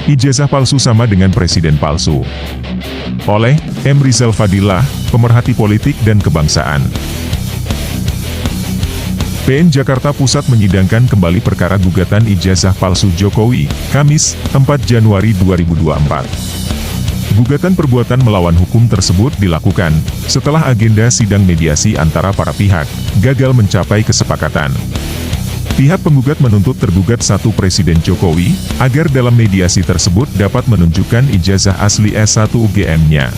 Ijazah palsu sama dengan presiden palsu. Oleh M. Rizal Fadilah, pemerhati politik dan kebangsaan. PN Jakarta Pusat menyidangkan kembali perkara gugatan ijazah palsu Jokowi, Kamis, 4 Januari 2024. Gugatan perbuatan melawan hukum tersebut dilakukan setelah agenda sidang mediasi antara para pihak gagal mencapai kesepakatan. Pihak penggugat menuntut tergugat satu Presiden Jokowi, agar dalam mediasi tersebut dapat menunjukkan ijazah asli S1 UGM-nya.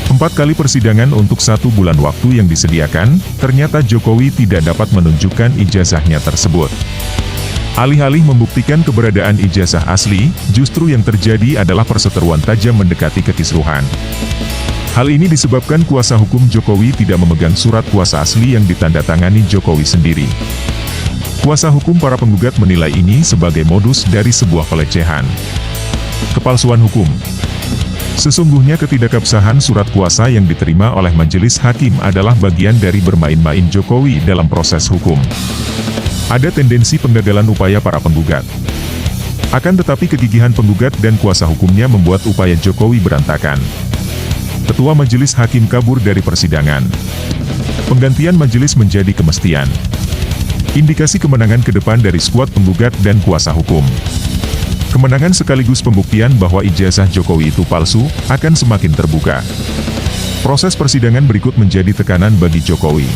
4 kali persidangan untuk 1 bulan waktu yang disediakan, ternyata Jokowi tidak dapat menunjukkan ijazahnya tersebut. Alih-alih membuktikan keberadaan ijazah asli, justru yang terjadi adalah perseteruan tajam mendekati kekisruhan. Hal ini disebabkan kuasa hukum Jokowi tidak memegang surat kuasa asli yang ditandatangani Jokowi sendiri. Kuasa hukum para penggugat menilai ini sebagai modus dari sebuah pelecehan. Kepalsuan hukum. Sesungguhnya ketidakabsahan surat kuasa yang diterima oleh majelis hakim adalah bagian dari bermain-main Jokowi dalam proses hukum. Ada tendensi penggagalan upaya para penggugat. Akan tetapi kegigihan penggugat dan kuasa hukumnya membuat upaya Jokowi berantakan. Ketua majelis hakim kabur dari persidangan. Penggantian majelis menjadi kemestian. Indikasi kemenangan ke depan dari skuad penggugat dan kuasa hukum. Kemenangan sekaligus pembuktian bahwa ijazah Jokowi itu palsu, akan semakin terbuka. Proses persidangan berikut menjadi tekanan bagi Jokowi.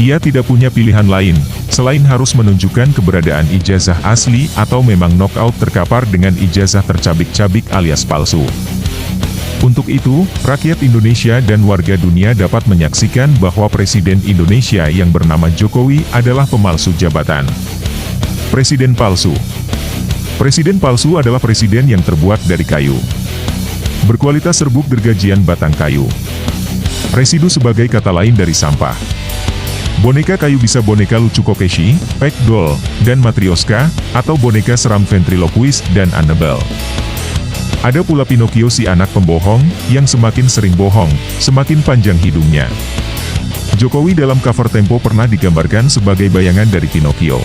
Ia tidak punya pilihan lain, selain harus menunjukkan keberadaan ijazah asli atau memang knockout terkapar dengan ijazah tercabik-cabik alias palsu. Untuk itu, rakyat Indonesia dan warga dunia dapat menyaksikan bahwa Presiden Indonesia yang bernama Jokowi adalah pemalsu jabatan. Presiden palsu. Presiden palsu adalah presiden yang terbuat dari kayu. Berkualitas serbuk gergajian batang kayu. Residu sebagai kata lain dari sampah. Boneka kayu bisa boneka lucu Kokeshi, Pek Doll, dan Matryoshka, atau boneka seram ventriloquist dan Annabelle. Ada pula Pinocchio si anak pembohong, yang semakin sering bohong, semakin panjang hidungnya. Jokowi dalam cover Tempo pernah digambarkan sebagai bayangan dari Pinocchio.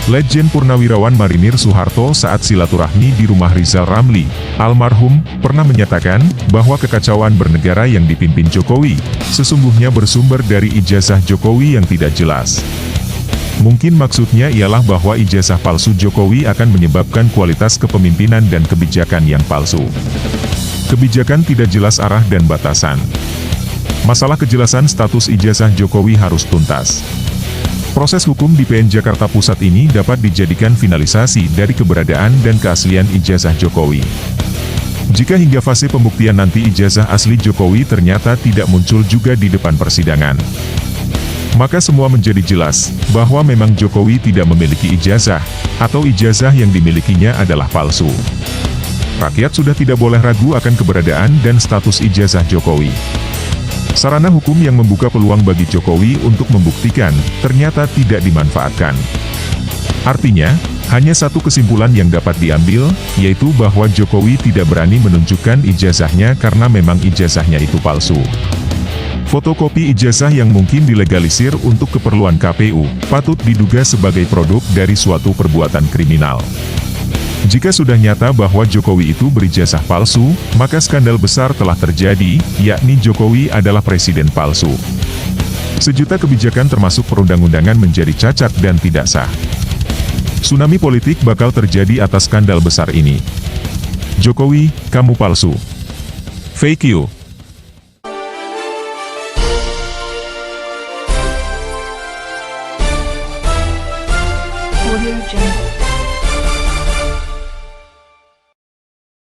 Legend Purnawirawan Marinir Soeharto saat silaturahmi di rumah Rizal Ramli, almarhum, pernah menyatakan bahwa kekacauan bernegara yang dipimpin Jokowi, sesungguhnya bersumber dari ijazah Jokowi yang tidak jelas. Mungkin maksudnya ialah bahwa ijazah palsu Jokowi akan menyebabkan kualitas kepemimpinan dan kebijakan yang palsu. Kebijakan tidak jelas arah dan batasan. Masalah kejelasan status ijazah Jokowi harus tuntas. Proses hukum di PN Jakarta Pusat ini dapat dijadikan finalisasi dari keberadaan dan keaslian ijazah Jokowi. Jika hingga fase pembuktian nanti ijazah asli Jokowi ternyata tidak muncul juga di depan persidangan, maka semua menjadi jelas, bahwa memang Jokowi tidak memiliki ijazah, atau ijazah yang dimilikinya adalah palsu. Rakyat sudah tidak boleh ragu akan keberadaan dan status ijazah Jokowi. Sarana hukum yang membuka peluang bagi Jokowi untuk membuktikan, ternyata tidak dimanfaatkan. Artinya, hanya satu kesimpulan yang dapat diambil, yaitu bahwa Jokowi tidak berani menunjukkan ijazahnya karena memang ijazahnya itu palsu. Fotokopi ijazah yang mungkin dilegalisir untuk keperluan KPU, patut diduga sebagai produk dari suatu perbuatan kriminal. Jika sudah nyata bahwa Jokowi itu berijazah palsu, maka skandal besar telah terjadi, yakni Jokowi adalah presiden palsu. Sejuta kebijakan termasuk perundang-undangan menjadi cacat dan tidak sah. Tsunami politik bakal terjadi atas skandal besar ini. Jokowi, kamu palsu. Fake you. Audio Jungle.